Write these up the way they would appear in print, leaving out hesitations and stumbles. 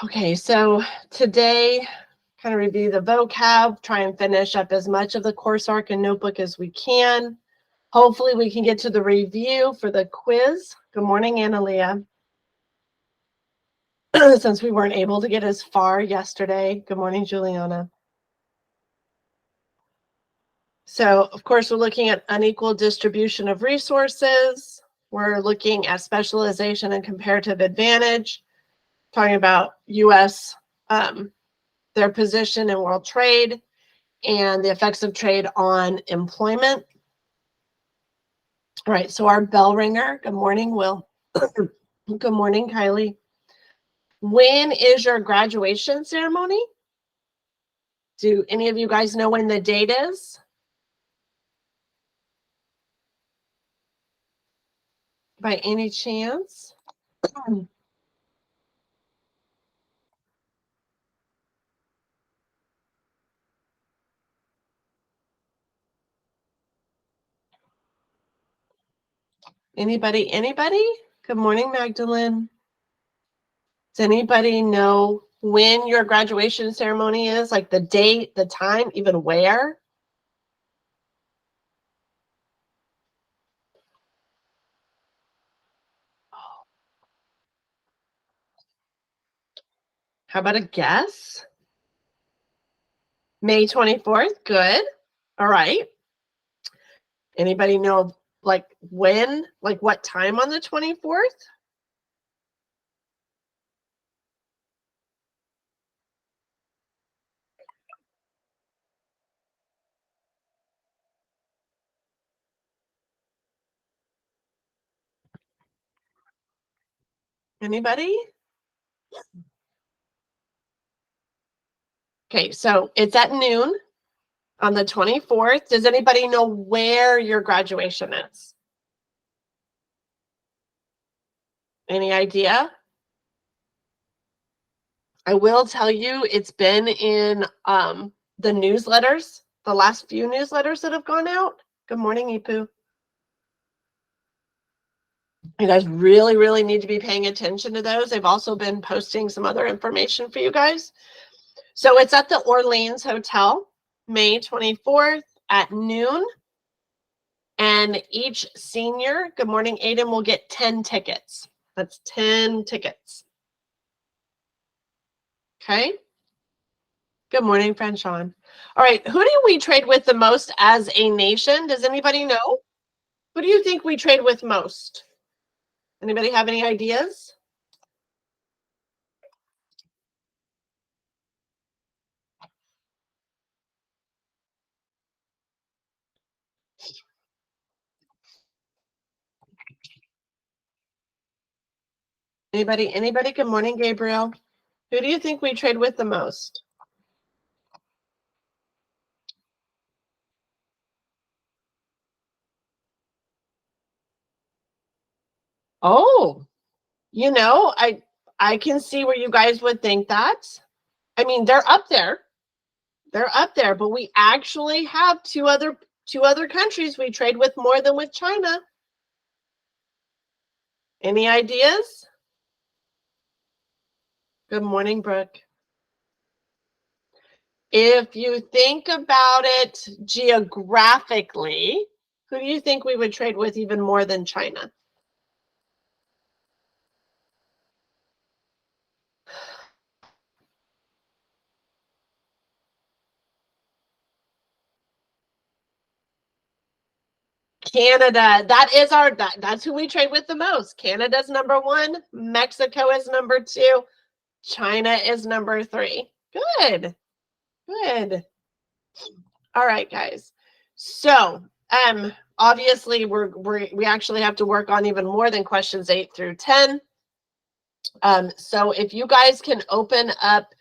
Okay, so today, kind of review the vocab, try and finish up as much of the course arc and notebook as we can. Hopefully we can get to the review for the quiz. Good morning, Analia. Since we weren't able to get as far yesterday. Good morning, Juliana. So, of course, we're looking at unequal distribution of resources. We're looking at specialization and comparative advantage, talking about U.S., their position in world trade, and the effects of trade on employment. All right, so our bell ringer. Good morning, Will. Good morning, Kylie. When is your graduation ceremony? Do any of you guys know when the date is? By any chance? Anybody? Good morning, Magdalene. Does anybody know when your graduation ceremony is? Like the date, the time, even where? How about a guess? May 24th. Good. All right. Anybody know like when, like what time on the 24th? Anybody? Okay, so it's at noon on the 24th. Does anybody know where your graduation is? Any idea? I will tell you it's been in the newsletters, the last few newsletters that have gone out. Good morning, Ipu. You guys really, really need to be paying attention to those. They've also been posting some other information for you guys. So it's at the Orleans Hotel, May 24th at noon. And each senior, good morning, Aiden, will get 10 tickets. That's 10 tickets. Okay. Good morning, Franchon. All right. Who do we trade with the most as a nation? Does anybody know? Who do you think we trade with most? Anybody have any ideas? Anybody? Good morning, Gabriel. Who do you think we trade with the most? Oh, you know, I can see where you guys would think that. I mean, they're up there. They're up there, but we actually have two other countries we trade with more than with China. Any ideas? Good morning, Brooke. If you think about it geographically, who do you think we would trade with even more than China? Canada. That's who we trade with the most. Canada's number one. Mexico is number two. China is number three. Good. Good. All right, guys. So, obviously we actually have to work on even more than questions 8 through 10. So if you guys can open up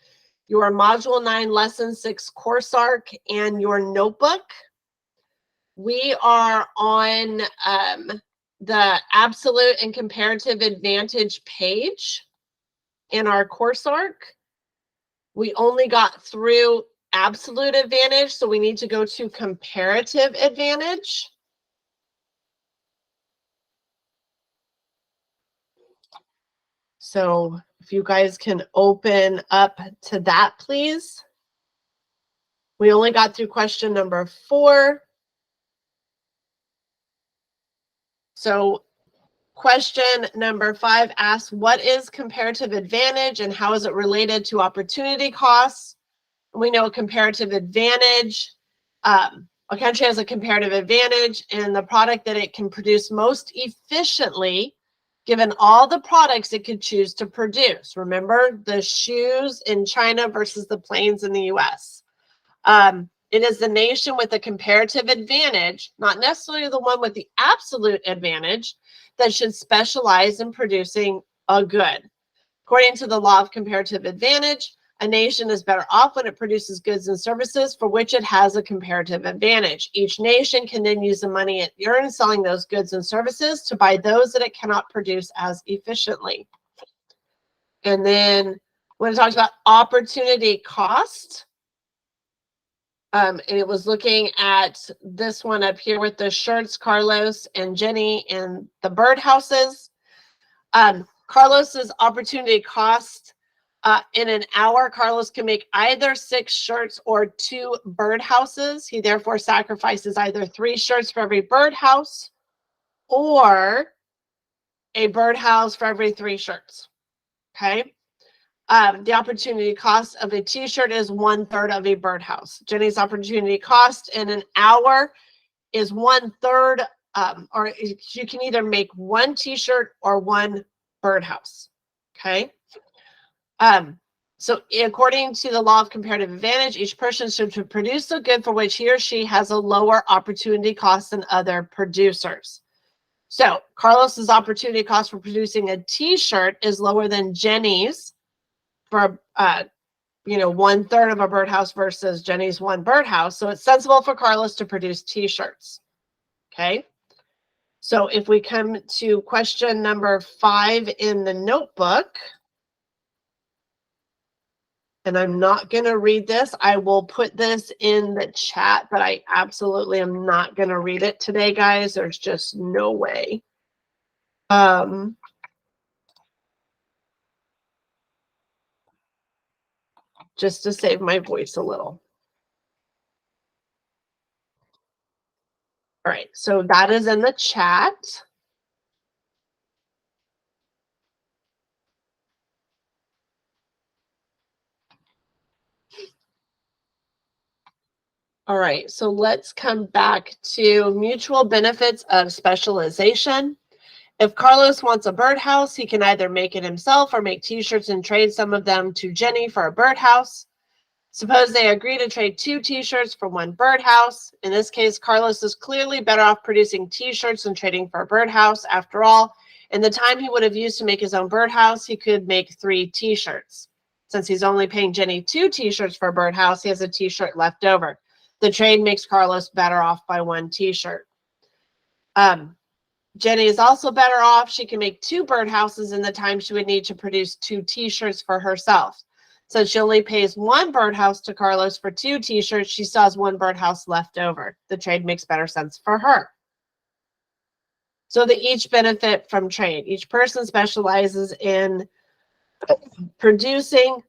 your module 9 lesson 6 course arc and your notebook, we are on the absolute and comparative advantage page in our course arc. We only got through absolute advantage, so we need to go to comparative advantage. So If you guys can open up to that, please. We only got through question number 4. So question number 5 asks, what is comparative advantage and how is it related to opportunity costs? We know comparative advantage, a country has a comparative advantage in the product that it can produce most efficiently given all the products it could choose to produce. Remember the shoes in China versus the planes in the US. It is the nation with a comparative advantage, not necessarily the one with the absolute advantage, that should specialize in producing a good. According to the law of comparative advantage, a nation is better off when it produces goods and services for which it has a comparative advantage. Each nation can then use the money it earns selling those goods and services to buy those that it cannot produce as efficiently. And then when it talks about opportunity cost, it was looking at this one up here with the shirts, Carlos and Jenny, and the birdhouses. Carlos's opportunity cost, in an hour, Carlos can make either 6 shirts or 2 birdhouses. He therefore sacrifices either 3 shirts for every birdhouse or a birdhouse for every 3 shirts. Okay. The opportunity cost of a t-shirt is 1/3 of a birdhouse. Jenny's opportunity cost in an hour is 1/3, or you can either make 1 t-shirt or 1 birdhouse. Okay. So according to the law of comparative advantage, each person should produce a good for which he or she has a lower opportunity cost than other producers. So Carlos's opportunity cost for producing a t-shirt is lower than Jenny's for 1/3 of a birdhouse versus Jenny's 1 birdhouse. So it's sensible for Carlos to produce t-shirts. Okay. So if we come to question number 5 in the notebook, and I'm not going to read this. I will put this in the chat, but I absolutely am not going to read it today, guys. There's just no way. Just to save my voice a little. All right, so that is in the chat. All right, so let's come back to mutual benefits of specialization. If Carlos wants a birdhouse, he can either make it himself or make t-shirts and trade some of them to Jenny for a birdhouse. Suppose they agree to trade 2 t-shirts for 1 birdhouse. In this case, Carlos is clearly better off producing t-shirts than trading for a birdhouse. After all, in the time he would have used to make his own birdhouse, he could make 3 t-shirts. Since he's only paying Jenny 2 t-shirts for a birdhouse, he has a t-shirt left over. The trade makes Carlos better off by 1 t-shirt. Jenny is also better off. She can make 2 birdhouses in the time she would need to produce 2 t-shirts for herself. Since she only pays 1 birdhouse to Carlos for 2 t-shirts, she still has 1 birdhouse left over. The trade makes better sense for her. So they each benefit from trade. Each person specializes in producing,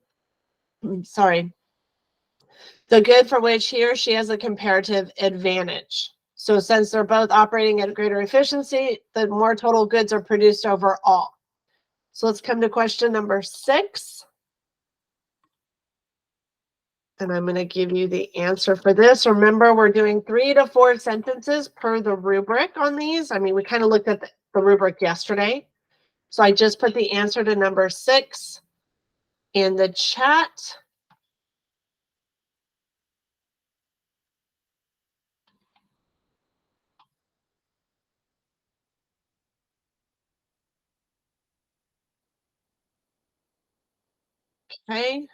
the good for which he or she has a comparative advantage. So since they're both operating at greater efficiency, the more total goods are produced overall. So let's come to question number 6. And I'm going to give you the answer for this. Remember, we're doing 3 to 4 sentences per the rubric on these. I mean, we kind of looked at the rubric yesterday. So I just put the answer to number 6 in the chat. Okay.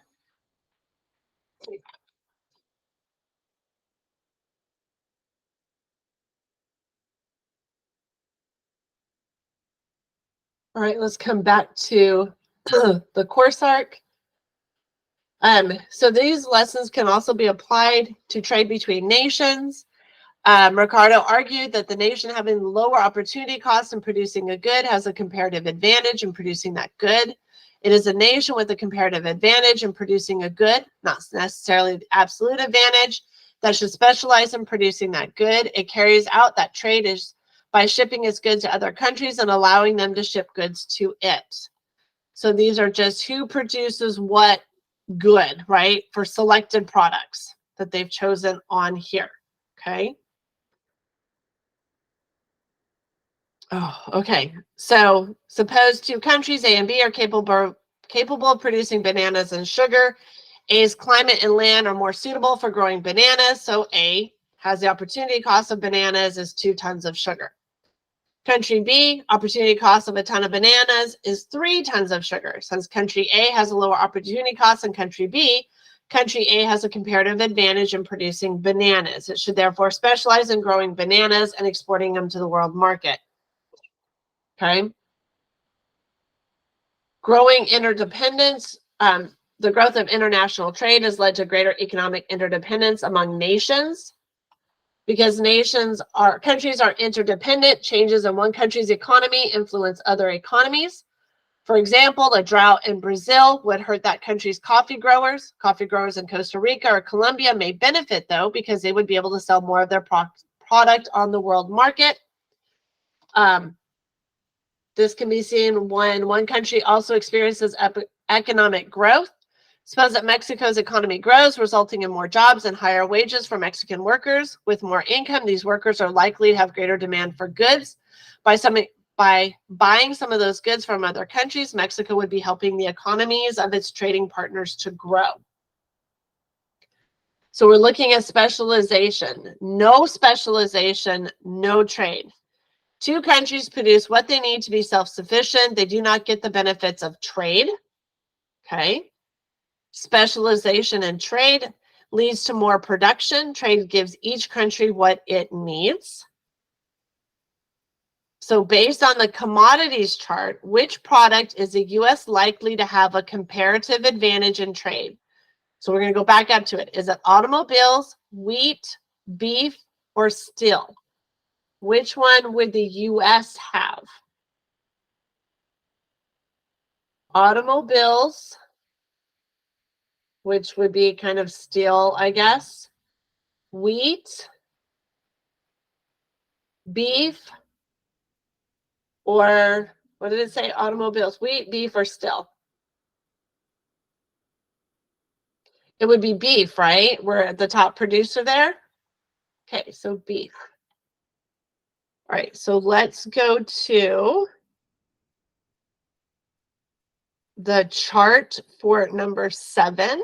All right, let's come back to the course arc. So these lessons can also be applied to trade between nations. Ricardo argued that the nation having lower opportunity costs in producing a good has a comparative advantage in producing that good. It is a nation with a comparative advantage in producing a good, not necessarily the absolute advantage, that should specialize in producing that good. It carries out that trade is by shipping its goods to other countries and allowing them to ship goods to it. So these are just who produces what good, right? For selected products that they've chosen on here, okay? Oh, okay. So suppose two countries, A and B, are capable of producing bananas and sugar. A's climate and land are more suitable for growing bananas, so A has the opportunity cost of bananas is 2 tons of sugar. Country B, opportunity cost of a ton of bananas is 3 tons of sugar. Since country A has a lower opportunity cost than country B, country A has a comparative advantage in producing bananas. It should therefore specialize in growing bananas and exporting them to the world market. Okay. Growing interdependence. The growth of international trade has led to greater economic interdependence among nations. Because countries are interdependent, changes in one country's economy influence other economies. For example, a drought in Brazil would hurt that country's coffee growers. Coffee growers in Costa Rica or Colombia may benefit, though, because they would be able to sell more of their product on the world market. This can be seen when one country also experiences economic growth. Suppose that Mexico's economy grows, resulting in more jobs and higher wages for Mexican workers. With more income, these workers are likely to have greater demand for goods. By buying some of those goods from other countries, Mexico would be helping the economies of its trading partners to grow. So we're looking at specialization. No specialization, no trade. Two countries produce what they need to be self-sufficient. They do not get the benefits of trade. Okay. Specialization in trade leads to more production. Trade gives each country what it needs. So based on the commodities chart, which product is the U.S. likely to have a comparative advantage in trade? So we're going to go back up to it. Is it automobiles, wheat, beef, or steel? Which one would the U.S. have? Automobiles, which would be kind of steel, I guess. Wheat, beef, or what did it say? Automobiles, wheat, beef, or steel? It would be beef, right? We're the top producer there. Okay, so beef. All right, so let's go to the chart for number 7.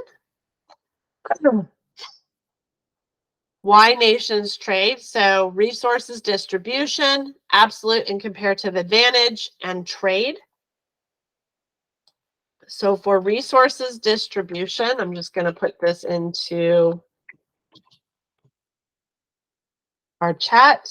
Why nations trade. So resources distribution, absolute and comparative advantage, and trade. So for resources distribution, I'm just going to put this into our chat.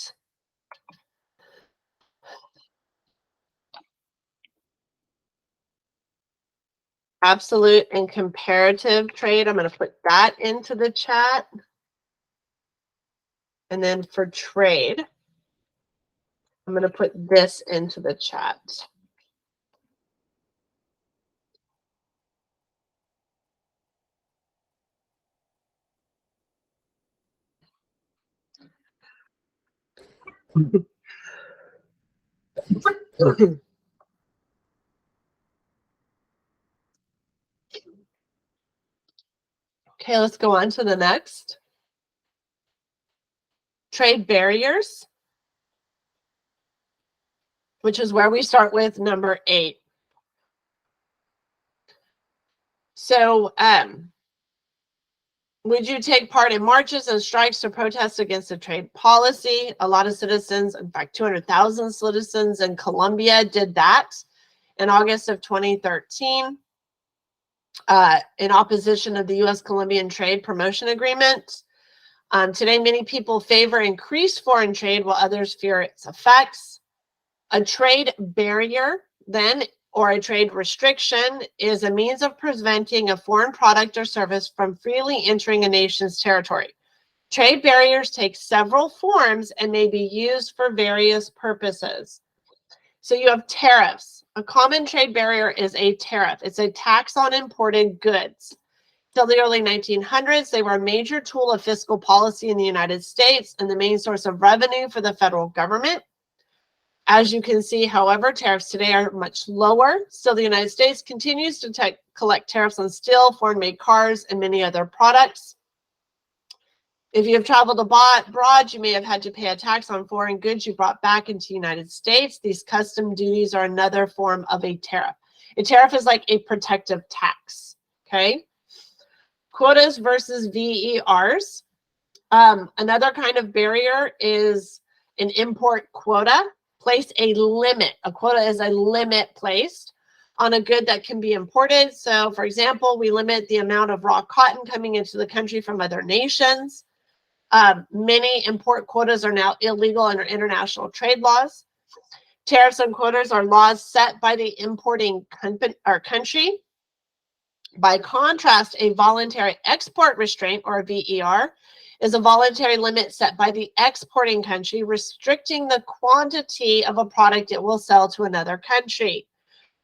Absolute and comparative trade, I'm going to put that into the chat. And then for trade, I'm going to put this into the chat. Okay, let's go on to the next. Trade barriers, which is where we start with number 8. So, would you take part in marches and strikes to protest against the trade policy? A lot of citizens, in fact, 200,000 citizens in Colombia did that in August of 2013 in opposition of the U.S.-Colombian Trade Promotion Agreement. Today, many people favor increased foreign trade while others fear its effects. A trade barrier, then, or a trade restriction is a means of preventing a foreign product or service from freely entering a nation's territory. Trade barriers take several forms and may be used for various purposes. So you have tariffs. A common trade barrier is a tariff. It's a tax on imported goods. Till the early 1900s, they were a major tool of fiscal policy in the United States and the main source of revenue for the federal government. As you can see, however, tariffs today are much lower. Still, the United States continues to collect tariffs on steel, foreign-made cars, and many other products. If you have traveled abroad, you may have had to pay a tax on foreign goods you brought back into the United States. These custom duties are another form of a tariff. A tariff is like a protective tax, okay? Quotas versus VERs. Another kind of barrier is an import quota. Place a limit. A quota is a limit placed on a good that can be imported. So, for example, we limit the amount of raw cotton coming into the country from other nations. Many import quotas are now illegal under international trade laws. Tariffs and quotas are laws set by the importing country. By contrast, a voluntary export restraint, or a VER, is a voluntary limit set by the exporting country, restricting the quantity of a product it will sell to another country.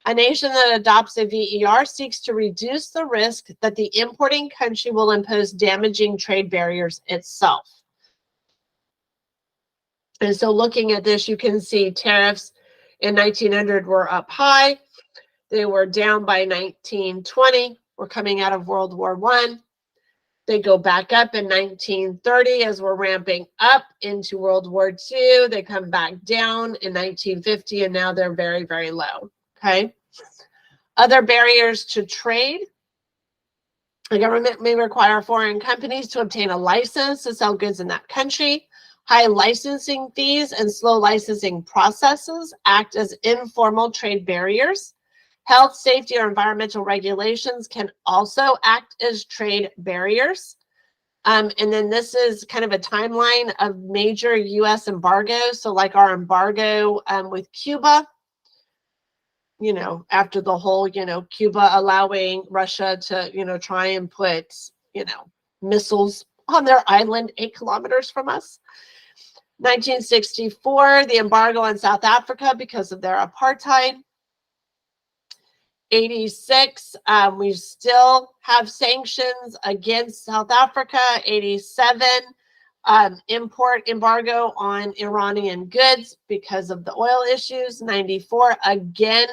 A nation that adopts a VER seeks to reduce the risk that the importing country will impose damaging trade barriers itself. And so looking at this, you can see tariffs in 1900 were up high. They were down by 1920. We're coming out of World War I. They go back up in 1930 as we're ramping up into World War II. They come back down in 1950, and now they're very, very low, okay? Other barriers to trade. The government may require foreign companies to obtain a license to sell goods in that country. High licensing fees and slow licensing processes act as informal trade barriers. Health, safety, or environmental regulations can also act as trade barriers. And then this is kind of a timeline of major U.S. embargoes. So like our embargo with Cuba, you know, after the whole, you know, Cuba allowing Russia to, you know, try and put, you know, missiles on their island 8 kilometers from us. 1964, the embargo on South Africa because of their apartheid. 86, we still have sanctions against South Africa. 87, import embargo on Iranian goods because of the oil issues. 94, again,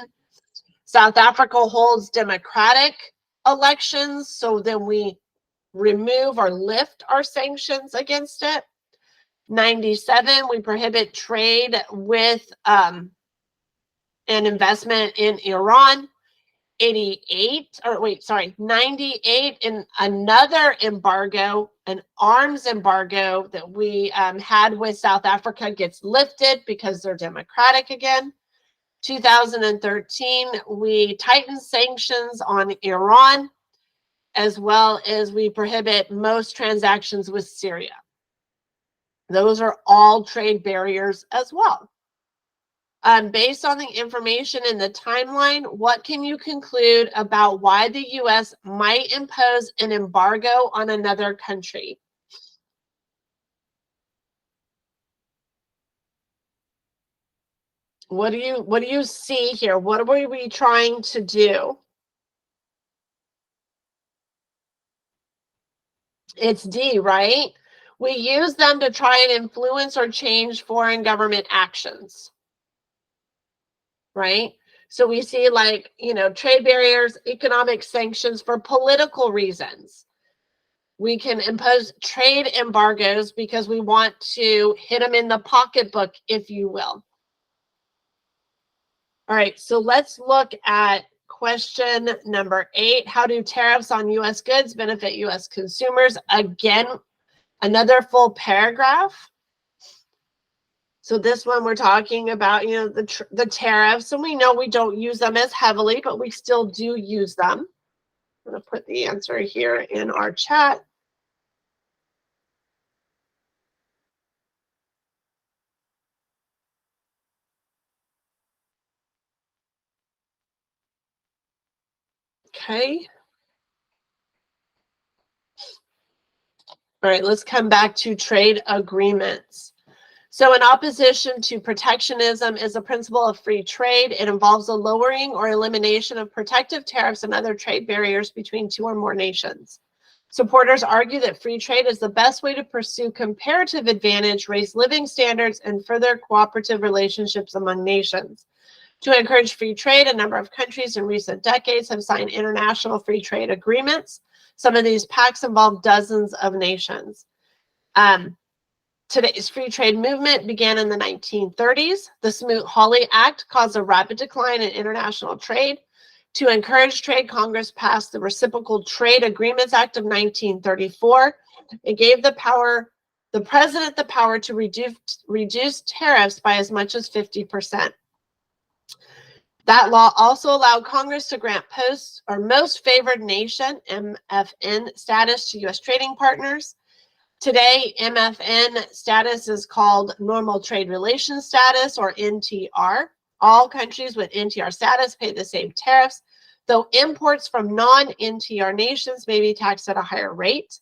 South Africa holds democratic elections, so then we remove or lift our sanctions against it. 97, we prohibit trade with an investment in Iran. 98 in another embargo, an arms embargo that we had with South Africa gets lifted because they're democratic again. 2013, we tighten sanctions on Iran, as well as we prohibit most transactions with Syria. Those are all trade barriers as well. Based on the information in the timeline, what can you conclude about why the U.S. might impose an embargo on another country? What do you see here? What are we trying to do? It's D, right? We use them to try and influence or change foreign government actions, right? So we see, like, you know, trade barriers, economic sanctions for political reasons. We can impose trade embargoes because we want to hit them in the pocketbook, if you will. All right, so let's look at question number 8. How do tariffs on U.S. goods benefit U.S. consumers? Again, another full paragraph. So this one we're talking about, you know, the tariffs, and we know we don't use them as heavily, but we still do use them. I'm going to put the answer here in our chat. Okay. All right, let's come back to trade agreements. So in opposition to protectionism is a principle of free trade. It involves a lowering or elimination of protective tariffs and other trade barriers between two or more nations. Supporters argue that free trade is the best way to pursue comparative advantage, raise living standards, and further cooperative relationships among nations. To encourage free trade, a number of countries in recent decades have signed international free trade agreements. Some of these pacts involve dozens of nations. Today's free trade movement began in the 1930s. The Smoot-Hawley Act caused a rapid decline in international trade. To encourage trade, Congress passed the Reciprocal Trade Agreements Act of 1934. It gave the president the power to reduce tariffs by as much as 50%. That law also allowed Congress to grant post or most favored nation, MFN, status to U.S. trading partners. Today, MFN status is called Normal Trade Relations Status, or NTR. All countries with NTR status pay the same tariffs, though imports from non-NTR nations may be taxed at a higher rate.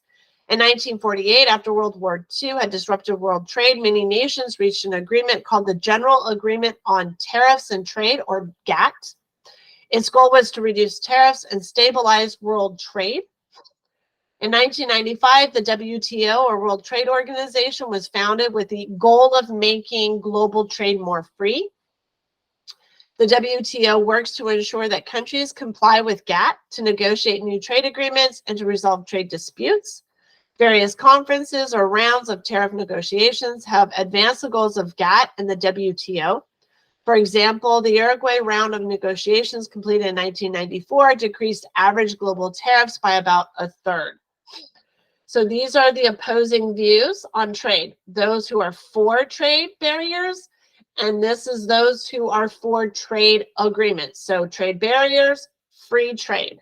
In 1948, after World War II had disrupted world trade, many nations reached an agreement called the General Agreement on Tariffs and Trade, or GATT. Its goal was to reduce tariffs and stabilize world trade. In 1995, the WTO, or World Trade Organization, was founded with the goal of making global trade more free. The WTO works to ensure that countries comply with GATT, to negotiate new trade agreements, and to resolve trade disputes. Various conferences or rounds of tariff negotiations have advanced the goals of GATT and the WTO. For example, the Uruguay round of negotiations completed in 1994 decreased average global tariffs by about a third. So these are the opposing views on trade. Those who are for trade barriers, and this is those who are for trade agreements. So trade barriers, free trade.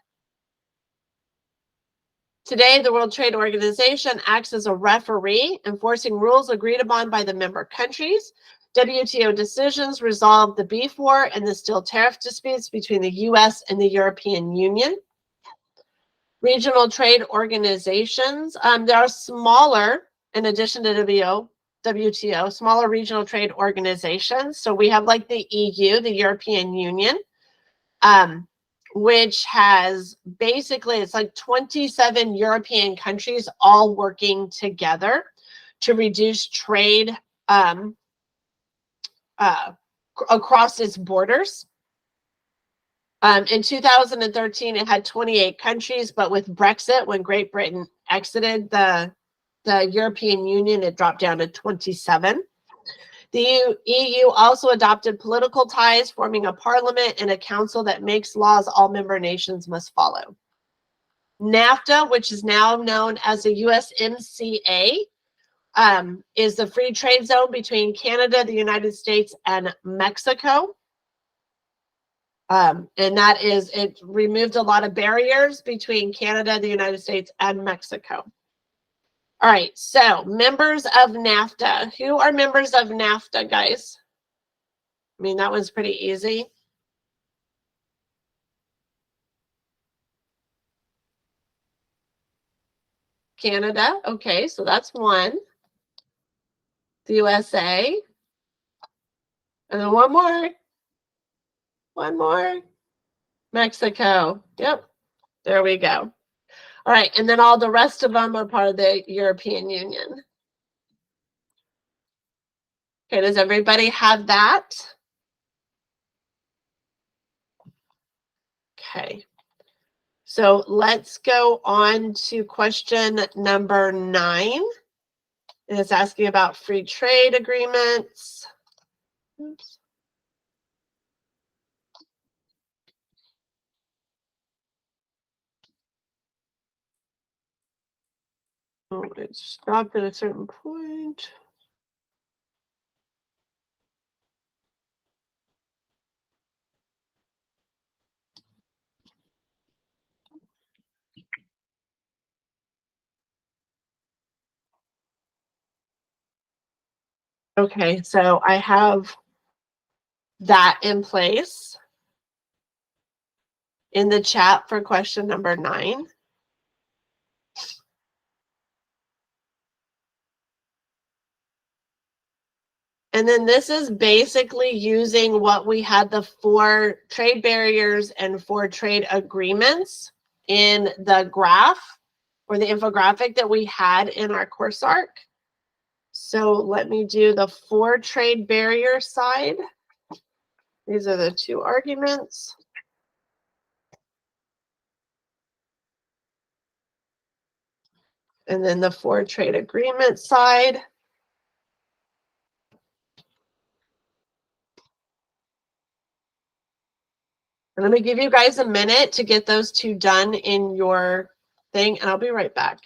Today, the World Trade Organization acts as a referee, enforcing rules agreed upon by the member countries. WTO decisions resolve the beef war and the steel tariff disputes between the U.S. and the European Union. Regional trade organizations, there are smaller, in addition to WTO, smaller regional trade organizations. So we have like the EU, the European Union, which has basically, it's like 27 European countries all working together to reduce trade across its borders. In 2013, it had 28 countries, but with Brexit, when Great Britain exited the European Union, it dropped down to 27. The EU also adopted political ties, forming a parliament and a council that makes laws all member nations must follow. NAFTA, which is now known as the USMCA, is the free trade zone between Canada, the United States, and Mexico. And that is, it removed a lot of barriers between Canada, the United States, and Mexico. All right, so members of NAFTA. Who are members of NAFTA, guys? I mean, that one's pretty easy. Canada, okay, so that's one. The USA. And then one more. One more. Mexico. Yep, there we go. All right, and then all the rest of them are part of the European Union. Okay, does everybody have that? Okay. So let's go on to question number 9. And it's asking about free trade agreements. Oops. Oh, it stopped at a certain point. Okay, so I have that in place in the chat for question number 9. And then this is basically using what we had, the 4 trade barriers and 4 trade agreements in the graph or the infographic that we had in our course arc. So let me do the 4 trade barrier side. These are the 2 arguments. And then the 4 trade agreement side. And let me give you guys a minute to get those 2 done in your thing, and I'll be right back.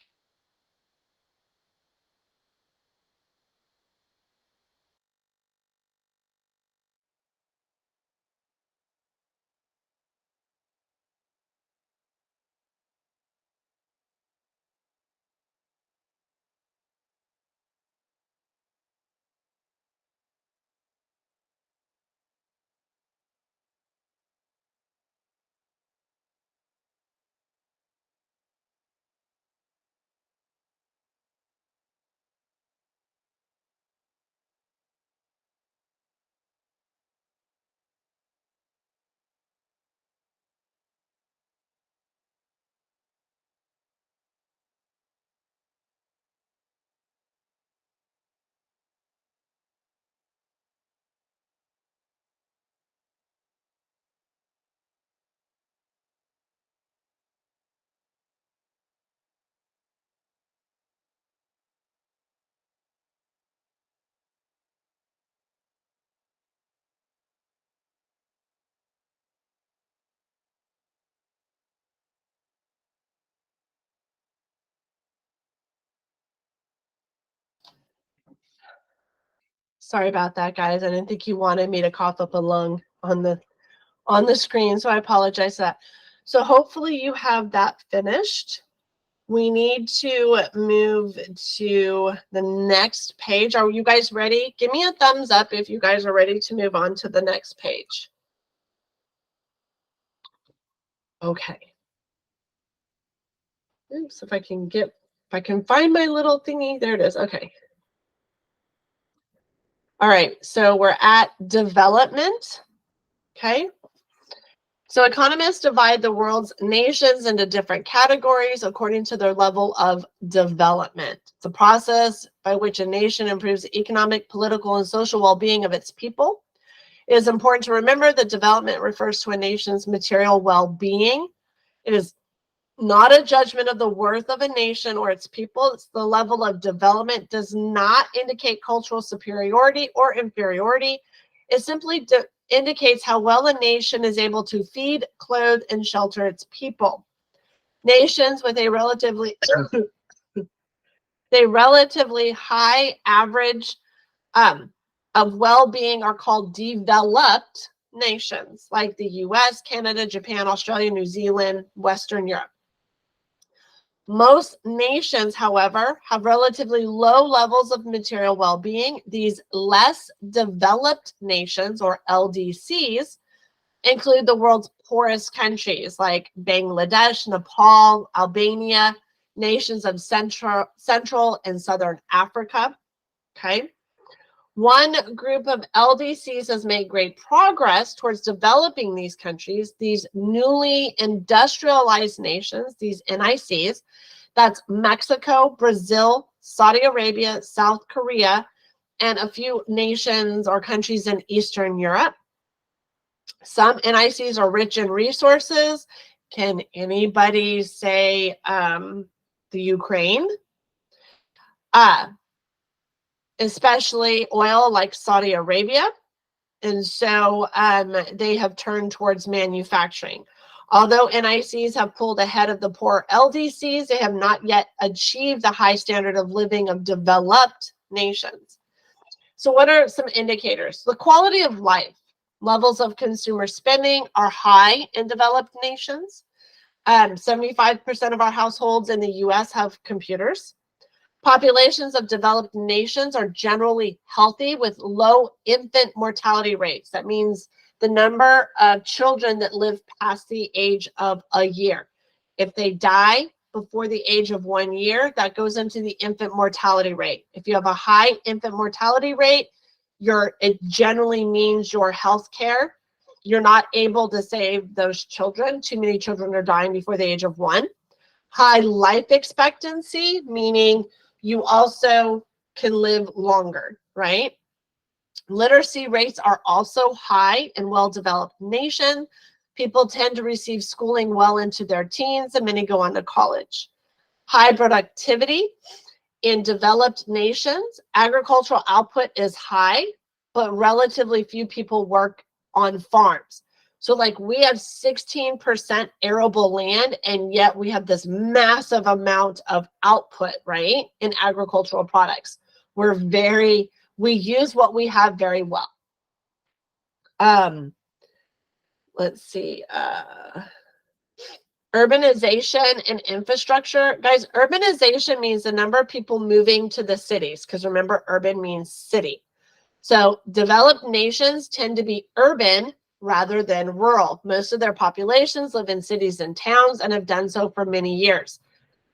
Sorry about that, guys. I didn't think you wanted me to cough up a lung on the screen, so I apologize for that. So hopefully you have that finished. We need to move to the next page. Are you guys ready? Give me a thumbs up if you guys are ready to move on to the next page. Okay. Oops, if I can find my little thingy. There it is. Okay. All right, so we're at development. Okay. So economists divide the world's nations into different categories according to their level of development. It's a process by which a nation improves the economic, political, and social well-being of its people. It is important to remember that development refers to a nation's material well-being. It is not a judgment of the worth of a nation or its people. It's the level of development does not indicate cultural superiority or inferiority. It simply indicates how well a nation is able to feed, clothe, and shelter its people. Nations with a relatively high average of well-being are called developed nations, like the US, Canada, Japan, Australia, New Zealand, Western Europe. Most nations, however, have relatively low levels of material well-being. These less developed nations, or LDCs, include the world's poorest countries like Bangladesh, Nepal, Albania, nations of Central and Southern Africa. Okay. One group of LDCs has made great progress towards developing these countries, these newly industrialized nations, these NICs. That's Mexico, Brazil, Saudi Arabia, South Korea, and a few nations or countries in Eastern Europe. Some NICs are rich in resources. Can anybody say the Ukraine? Especially oil, like Saudi Arabia. And so they have turned towards manufacturing. Although NICs have pulled ahead of the poor LDCs, they have not yet achieved the high standard of living of developed nations. So what are some indicators? The quality of life. Levels of consumer spending are high in developed nations. 75% of our households in the US have computers. Populations of developed nations are generally healthy with low infant mortality rates. That means the number of children that live past the age of a year. If they die before the age of 1 year, that goes into the infant mortality rate. If you have a high infant mortality rate, it generally means your health care. You're not able to save those children. Too many children are dying before the age of 1. High life expectancy, meaning you also can live longer, right? Literacy rates are also high in well-developed nations. People tend to receive schooling well into their teens, and many go on to college. High productivity. In developed nations, agricultural output is high, but relatively few people work on farms. So like we have 16% arable land, and yet we have this massive amount of output, right, in agricultural products. We use what we have very well. Let's see. Urbanization and infrastructure. Guys, urbanization means the number of people moving to the cities, because remember, urban means city. So developed nations tend to be urban rather than rural. Most of their populations live in cities and towns and have done so for many years.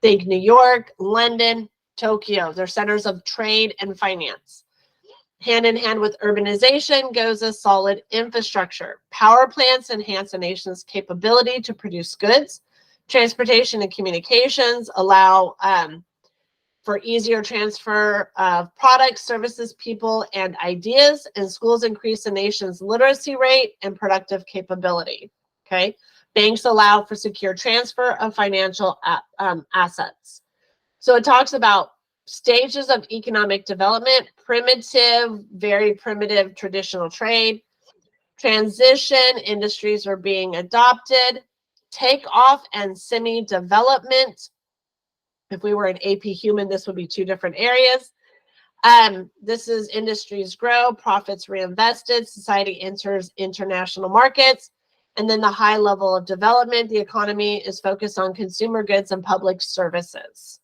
Think New York, London, Tokyo. They're centers of trade and finance. Hand in hand with urbanization goes a solid infrastructure. Power plants enhance a nation's capability to produce goods. Transportation and communications allow for easier transfer of products, services, people, and ideas. And schools increase the nation's literacy rate and productive capability. Okay. Banks allow for secure transfer of financial assets. So it talks about stages of economic development: primitive, very primitive traditional trade; transition, industries are being adopted; takeoff and semi-development. If we were an AP human, this would be 2 different areas. This is industries grow, profits reinvested, society enters international markets. And then the high level of development, the economy is focused on consumer goods and public services.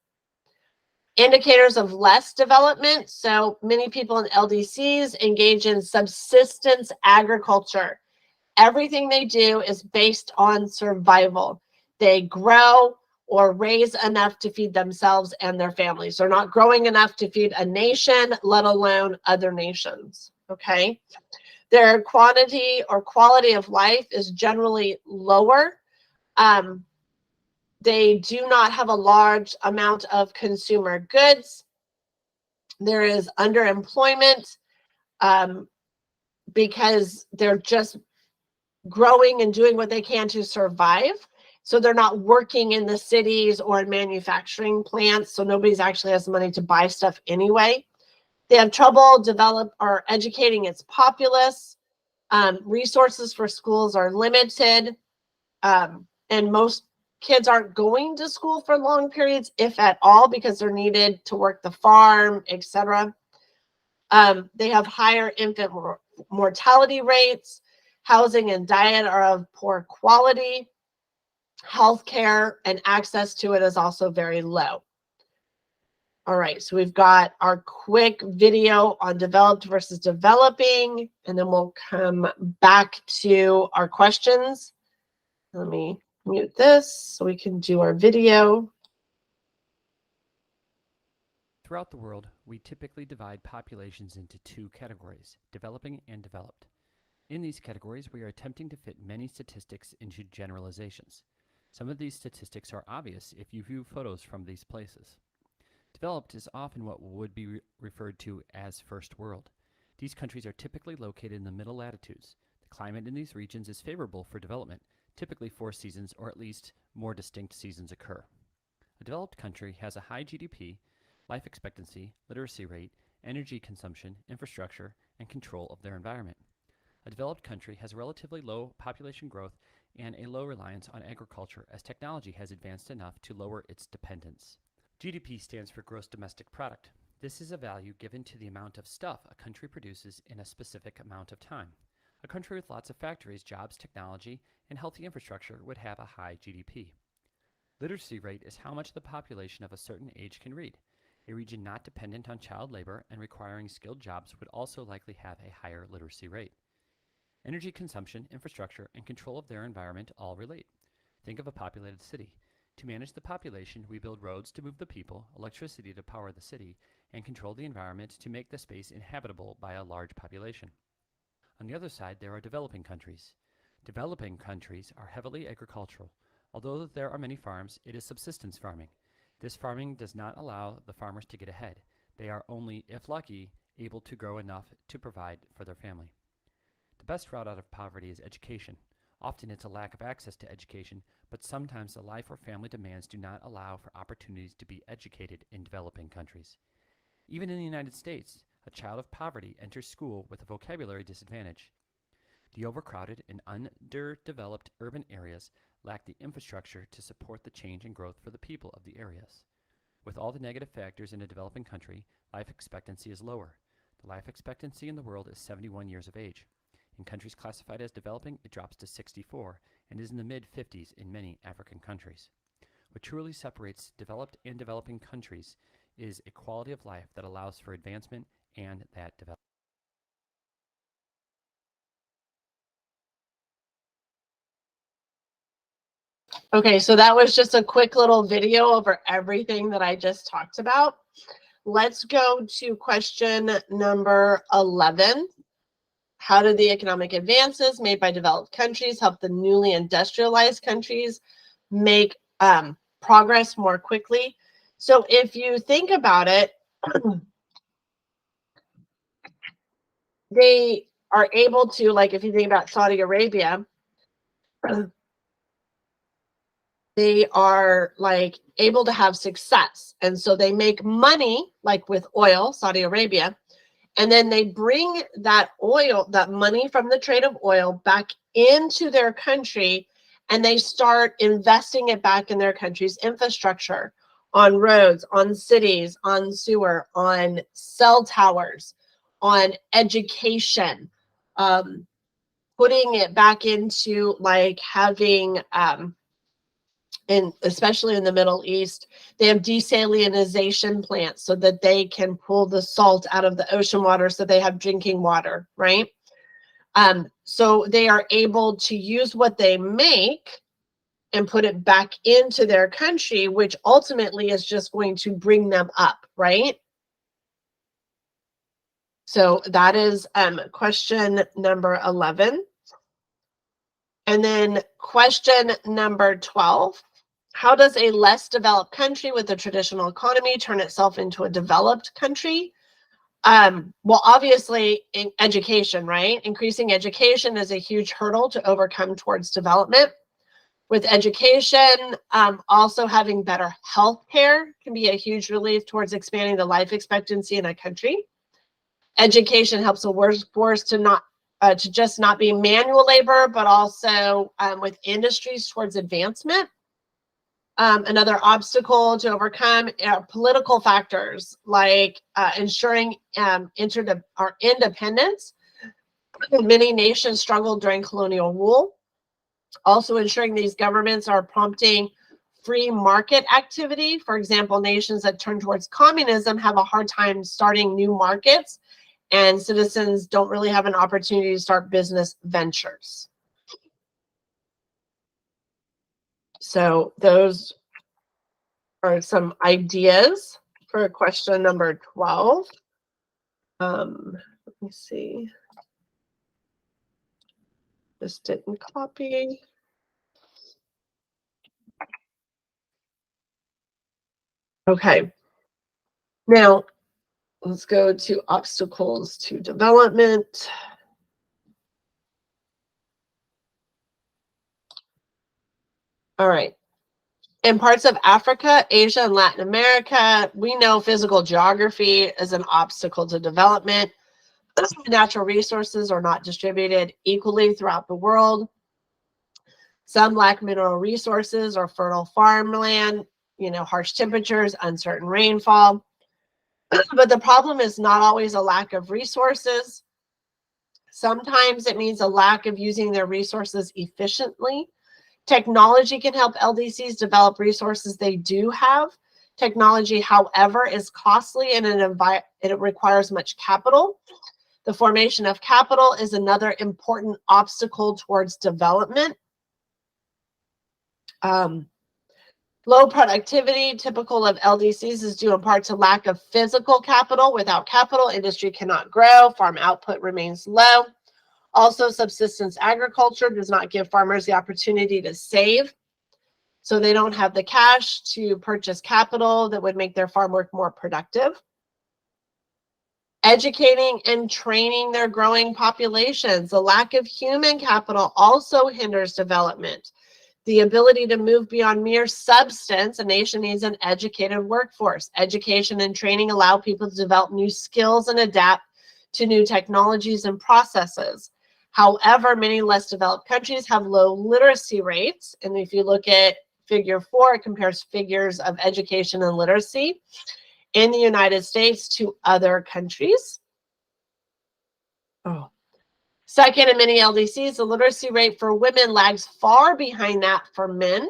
Indicators of less development. So many people in LDCs engage in subsistence agriculture. Everything they do is based on survival. They grow or raise enough to feed themselves and their families. They're not growing enough to feed a nation, let alone other nations. Okay. Their quantity or quality of life is generally lower. They do not have a large amount of consumer goods. There is underemployment because they're just growing and doing what they can to survive. So they're not working in the cities or in manufacturing plants. So nobody's actually has the money to buy stuff anyway. They have trouble educating its populace. Resources for schools are limited. And most kids aren't going to school for long periods, if at all, because they're needed to work the farm, etc. They have higher infant mortality rates. Housing and diet are of poor quality. Healthcare and access to it is also very low. All right, so we've got our quick video on developed versus developing, and then we'll come back to our questions. Let me mute this so we can do our video. Throughout the world, we typically divide populations into 2 categories, developing and developed. In these categories, we are attempting to fit many statistics into generalizations. Some of these statistics are obvious if you view photos from these places. Developed is often what would be referred to as first world. These countries are typically located in the middle latitudes. The climate in these regions is favorable for development. Typically 4 seasons, or at least more distinct seasons, occur. A developed country has a high GDP, life expectancy, literacy rate, energy consumption, infrastructure, and control of their environment. A developed country has relatively low population growth and a low reliance on agriculture, as technology has advanced enough to lower its dependence. GDP stands for gross domestic product. This is a value given to the amount of stuff a country produces in a specific amount of time. A country with lots of factories, jobs, technology, and healthy infrastructure would have a high GDP. Literacy rate is how much the population of a certain age can read. A region not dependent on child labor and requiring skilled jobs would also likely have a higher literacy rate. Energy consumption, infrastructure, and control of their environment all relate. Think of a populated city. To manage the population, we build roads to move the people, electricity to power the city, and control the environment to make the space inhabitable by a large population. On the other side, there are developing countries. Developing countries are heavily agricultural. Although there are many farms, it is subsistence farming. This farming does not allow the farmers to get ahead. They are only, if lucky, able to grow enough to provide for their family. The best route out of poverty is education. Often it's a lack of access to education, but sometimes the life or family demands do not allow for opportunities to be educated in developing countries. Even in the United States, a child of poverty enters school with a vocabulary disadvantage. The overcrowded and underdeveloped urban areas lack the infrastructure to support the change and growth for the people of the areas. With all the negative factors in a developing country, life expectancy is lower. The life expectancy in the world is 71 years of age. In countries classified as developing, it drops to 64 and is in the mid-50s in many African countries. What truly separates developed and developing countries is a quality of life that allows for advancement and that development. Okay, so that was just a quick little video over everything that I just talked about. Let's go to question number 11. How did the economic advances made by developed countries help the newly industrialized countries make progress more quickly? So if you think about it, they are able to, like if you think about Saudi Arabia, they are like able to have success. And so they make money, like with oil, Saudi Arabia, and then they bring that oil, that money from the trade of oil back into their country, and they start investing it back in their country's infrastructure, on roads, on cities, on sewer, on cell towers, on education, putting it back into like having especially in the Middle East, they have desalinization plants so that they can pull the salt out of the ocean water so they have drinking water, right? So they are able to use what they make and put it back into their country, which ultimately is just going to bring them up, right? So that is question number 11. And then question number 12. How does a less developed country with a traditional economy turn itself into a developed country? Well, obviously, in education, right? Increasing education is a huge hurdle to overcome towards development. With education, also having better health care can be a huge relief towards expanding the life expectancy in a country. Education helps the workforce to just not be manual labor, but also with industries towards advancement. Another obstacle to overcome are political factors like ensuring our independence. Many nations struggled during colonial rule. Also ensuring these governments are prompting free market activity. For example, nations that turn towards communism have a hard time starting new markets, and citizens don't really have an opportunity to start business ventures. So those are some ideas for question number 12. Let me see. This didn't copy. Okay. Now, let's go to obstacles to development. All right. In parts of Africa, Asia, and Latin America, we know physical geography is an obstacle to development. Natural resources are not distributed equally throughout the world. Some lack mineral resources or fertile farmland, harsh temperatures, uncertain rainfall. But the problem is not always a lack of resources. Sometimes it means a lack of using their resources efficiently. Technology can help LDCs develop resources they do have. Technology, however, is costly and it requires much capital. The formation of capital is another important obstacle towards development. Low productivity, typical of LDCs, is due in part to lack of physical capital. Without capital, industry cannot grow, farm output remains low. Also, subsistence agriculture does not give farmers the opportunity to save. So they don't have the cash to purchase capital that would make their farm work more productive. Educating and training their growing populations. The lack of human capital also hinders development. The ability to move beyond mere substance, a nation needs an educated workforce. Education and training allow people to develop new skills and adapt to new technologies and processes. However, many less developed countries have low literacy rates. And if you look at figure 4, it compares figures of education and literacy in the United States to other countries. Second, in many LDCs, the literacy rate for women lags far behind that for men.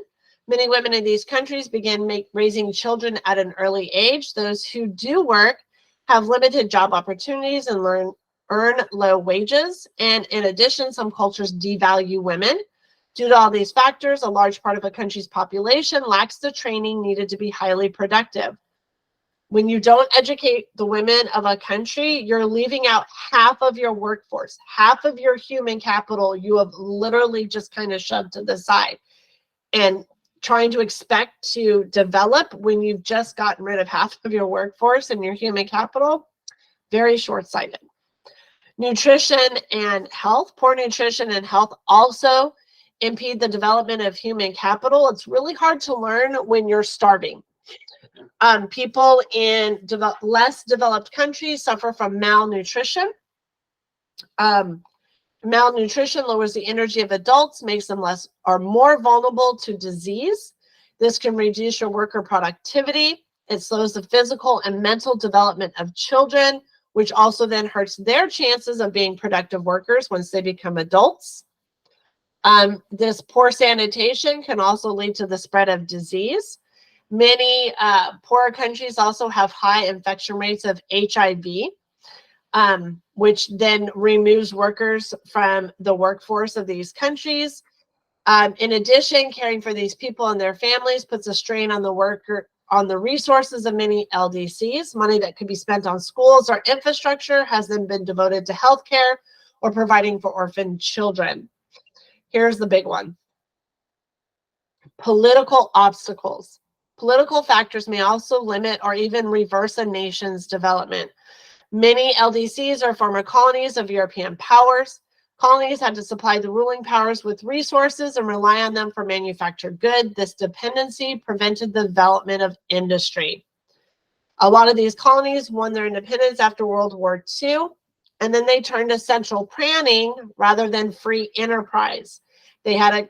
Many women in these countries begin raising children at an early age. Those who do work have limited job opportunities and earn low wages. And in addition, some cultures devalue women. Due to all these factors, a large part of a country's population lacks the training needed to be highly productive. When you don't educate the women of a country, you're leaving out half of your workforce, half of your human capital. You have literally just kind of shoved to the side, and trying to expect to develop when you've just gotten rid of half of your workforce and your human capital, very short-sighted. Nutrition and health. Poor nutrition and health also impede the development of human capital. It's really hard to learn when you're starving. People in less developed countries suffer from malnutrition. Malnutrition lowers the energy of adults, makes them less or more vulnerable to disease. This can reduce your worker productivity. It slows the physical and mental development of children, which also then hurts their chances of being productive workers once they become adults. This poor sanitation can also lead to the spread of disease. Many poorer countries also have high infection rates of HIV, which then removes workers from the workforce of these countries. In addition, caring for these people and their families puts a strain on the resources of many LDCs. Money that could be spent on schools or infrastructure has then been devoted to healthcare or providing for orphan children. Here's the big one. Political obstacles. Political factors may also limit or even reverse a nation's development. Many LDCs are former colonies of European powers. Colonies had to supply the ruling powers with resources and rely on them for manufactured goods. This dependency prevented the development of industry. A lot of these colonies won their independence after World War II, and then they turned to central planning rather than free enterprise. They had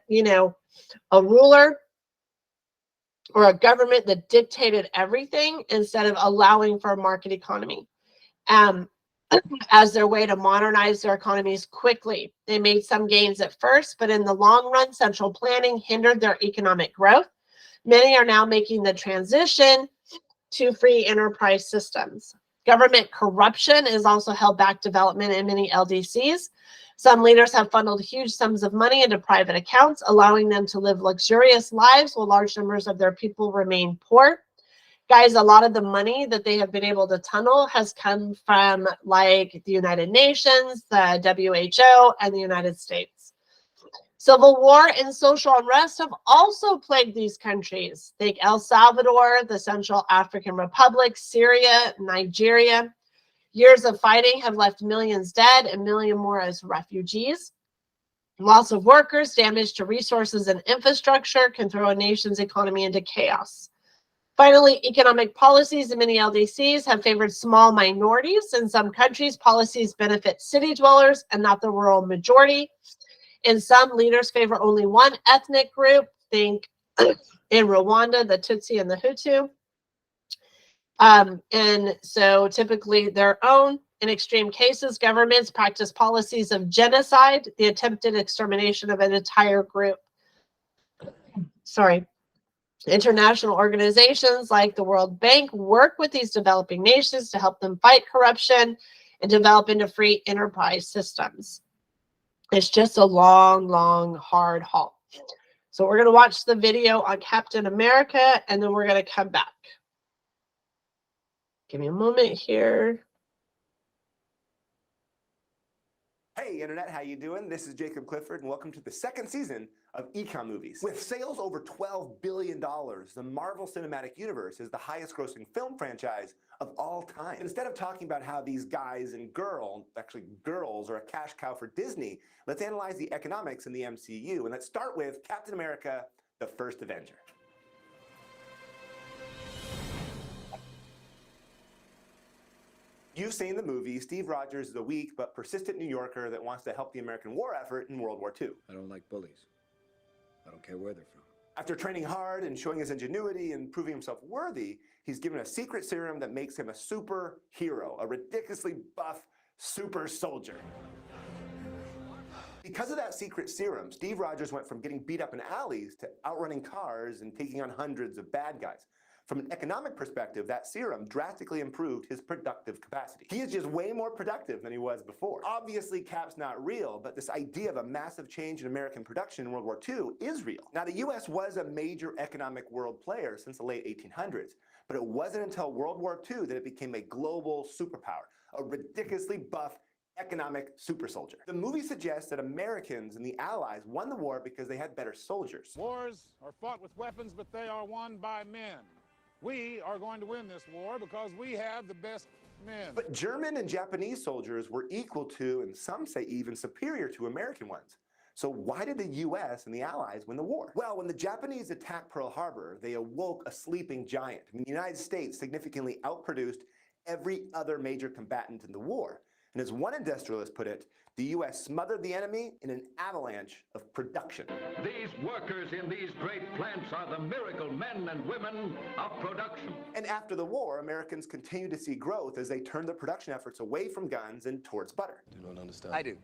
a ruler or a government that dictated everything instead of allowing for a market economy as their way to modernize their economies quickly. They made some gains at first, but in the long run, central planning hindered their economic growth. Many are now making the transition to free enterprise systems. Government corruption has also held back development in many LDCs. Some leaders have funneled huge sums of money into private accounts, allowing them to live luxurious lives while large numbers of their people remain poor. Guys, a lot of the money that they have been able to tunnel has come from like the United Nations, the WHO, and the United States. Civil war and social unrest have also plagued these countries. Think El Salvador, the Central African Republic, Syria, Nigeria. Years of fighting have left millions dead and a million more as refugees. Loss of workers, damage to resources and infrastructure can throw a nation's economy into chaos. Finally, economic policies in many LDCs have favored small minorities. In some countries, policies benefit city dwellers and not the rural majority. In some, leaders favor only one ethnic group. Think in Rwanda, the Tutsi and the Hutu. And so typically their own. In extreme cases, governments practice policies of genocide, the attempted extermination of an entire group. International organizations like the World Bank work with these developing nations to help them fight corruption and develop into free enterprise systems. It's just a long, long, hard haul. So we're going to watch the video on Captain America, and then we're going to come back. Give me a moment here. Hey Internet, how you doing? This is Jacob Clifford and welcome to the second season of Econ Movies. With sales over $12 billion, the Marvel Cinematic Universe is the highest grossing film franchise of all time. Instead of talking about how these guys and actually girls, are a cash cow for Disney, let's analyze the economics in the MCU, and let's start with Captain America, the First Avenger. You've seen the movie. Steve Rogers is a weak but persistent New Yorker that wants to help the American war effort in World War II. I don't like bullies. I don't care where they're from. After training hard and showing his ingenuity and proving himself worthy, he's given a secret serum that makes him a superhero, a ridiculously buff super soldier. Because of that secret serum, Steve Rogers went from getting beat up in alleys to outrunning cars and taking on hundreds of bad guys. From an economic perspective, that serum drastically improved his productive capacity. He is just way more productive than he was before. Obviously, Cap's not real, but this idea of a massive change in American production in World War II is real. Now, the US was a major economic world player since the late 1800s, but it wasn't until World War II that it became a global superpower, a ridiculously buff economic super soldier. The movie suggests that Americans and the Allies won the war because they had better soldiers. Wars are fought with weapons, but they are won by men. We are going to win this war because we have the best men. But German and Japanese soldiers were equal to, and some say even superior to, American ones. So why did the US and the Allies win the war? Well, when the Japanese attacked Pearl Harbor, they awoke a sleeping giant. I mean, the United States significantly outproduced every other major combatant in the war. And as one industrialist put it, the U.S. smothered the enemy in an avalanche of production. These workers in these great plants are the miracle men and women of production. And after the war, Americans continued to see growth as they turned their production efforts away from guns and towards butter. Do not understand. I do.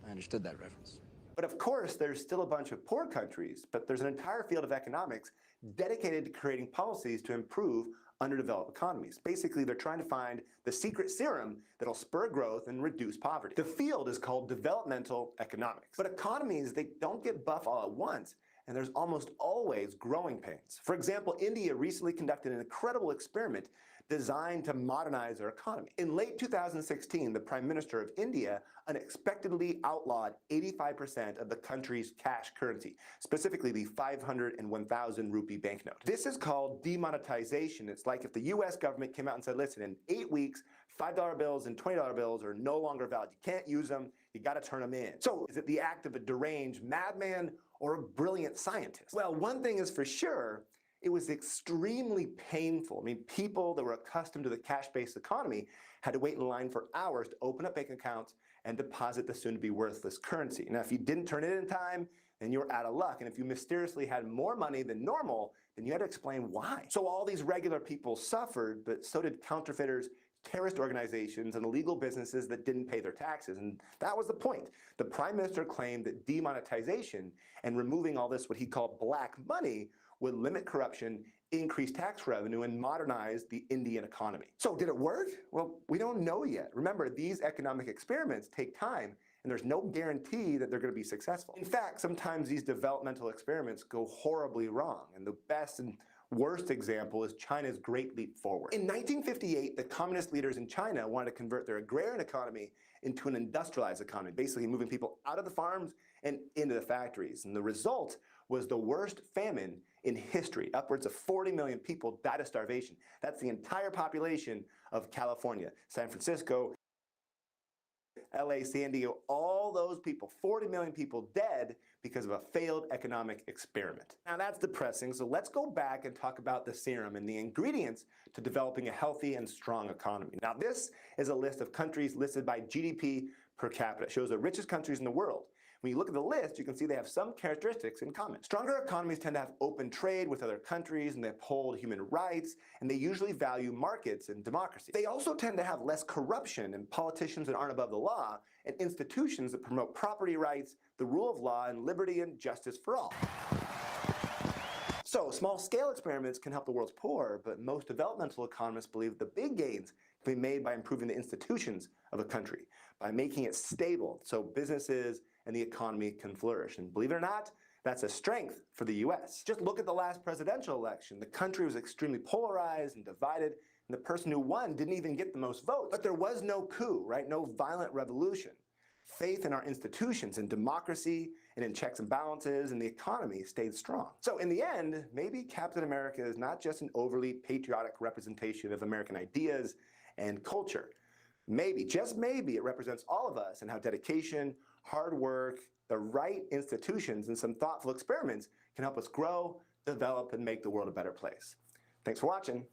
I understood that reference. But of course, there's still a bunch of poor countries, but there's an entire field of economics dedicated to creating policies to improve underdeveloped economies. Basically, they're trying to find the secret serum that'll spur growth and reduce poverty. The field is called developmental economics. But economies, they don't get buff all at once, and there's almost always growing pains. For example, India recently conducted an incredible experiment designed to modernize their economy. In late 2016, the Prime Minister of India unexpectedly outlawed 85% of the country's cash currency, specifically the 500 and 1,000 rupee banknote. This is called demonetization. It's like if the US government came out and said, listen, in 8 weeks, $5 bills and $20 bills are no longer valid. You can't use them. You got to turn them in. So is it the act of a deranged madman or a brilliant scientist? Well, one thing is for sure, it was extremely painful. I mean, people that were accustomed to the cash-based economy had to wait in line for hours to open up bank accounts and deposit the soon-to-be worthless currency. Now, if you didn't turn it in time, then you were out of luck. And if you mysteriously had more money than normal, then you had to explain why. So all these regular people suffered, but so did counterfeiters, terrorist organizations, and illegal businesses that didn't pay their taxes. And that was the point. The Prime Minister claimed that demonetization and removing all this, what he called black money, would limit corruption, increase tax revenue, and modernize the Indian economy. So did it work? Well, we don't know yet. Remember, these economic experiments take time, and there's no guarantee that they're going to be successful. In fact, sometimes these developmental experiments go horribly wrong, and the best and worst example is China's Great Leap Forward. In 1958, the communist leaders in China wanted to convert their agrarian economy into an industrialized economy, basically moving people out of the farms and into the factories. And the result was the worst famine in history. Upwards of 40 million people died of starvation. That's the entire population of California, San Francisco, LA, San Diego, all those people, 40 million people dead because of a failed economic experiment. Now that's depressing, so let's go back and talk about the serum and the ingredients to developing a healthy and strong economy. Now this is a list of countries listed by GDP per capita. It shows the richest countries in the world. When you look at the list, you can see they have some characteristics in common. Stronger economies tend to have open trade with other countries, and they uphold human rights, and they usually value markets and democracy. They also tend to have less corruption and politicians that aren't above the law, and institutions that promote property rights, the rule of law, and liberty and justice for all. So small-scale experiments can help the world's poor, but most developmental economists believe the big gains can be made by improving the institutions of a country, by making it stable so businesses and the economy can flourish. And believe it or not, That's a strength for the US. Just look at the last presidential election. The country was extremely polarized and divided, and the person who won didn't even get the most votes. But there was no coup, right? No violent revolution. Faith in our institutions and democracy and in checks and balances and the economy stayed strong. So in the end, maybe Captain America is not just an overly patriotic representation of American ideas and culture. Maybe, just maybe, it represents all of us and how dedication, hard work, the right institutions, and some thoughtful experiments can help us grow, develop, and make the world a better place. Thanks for watching.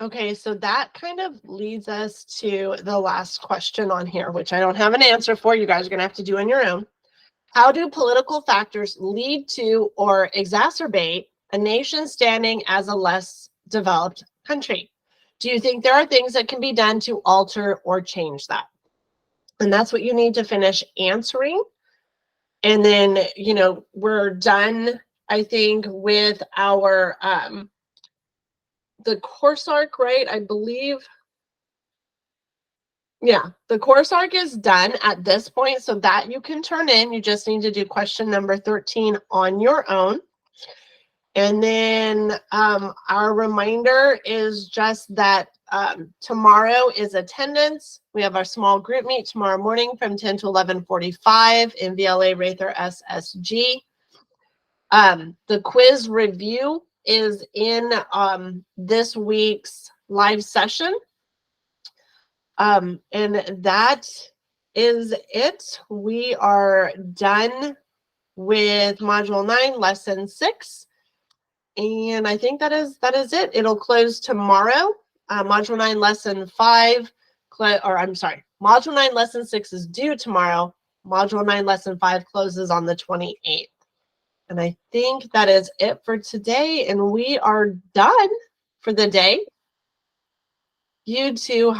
Okay, so that kind of leads us to the last question on here, which I don't have an answer for. You guys are going to have to do on your own. How do political factors lead to or exacerbate a nation standing as a less developed country? Do you think there are things that can be done to alter or change that? And that's what you need to finish answering. And then, you know, we're done, I think, with our the course arc, right? I believe. Yeah, the course arc is done at this point, so that you can turn in. You just need to do question number 13 on your own. And then our reminder is just that tomorrow is attendance. We have our small group meet tomorrow morning from 10 to 11:45 in VLA Rather SSG. The quiz review is in this week's live session. And that is it. We are done with Module 9, Lesson 6. And I think that is it. It'll close tomorrow. Module 9, Lesson 5, Module 9, Lesson 6 is due tomorrow. Module 9, Lesson 5 closes on the 28th. And I think that is it for today. And we are done for the day. You too.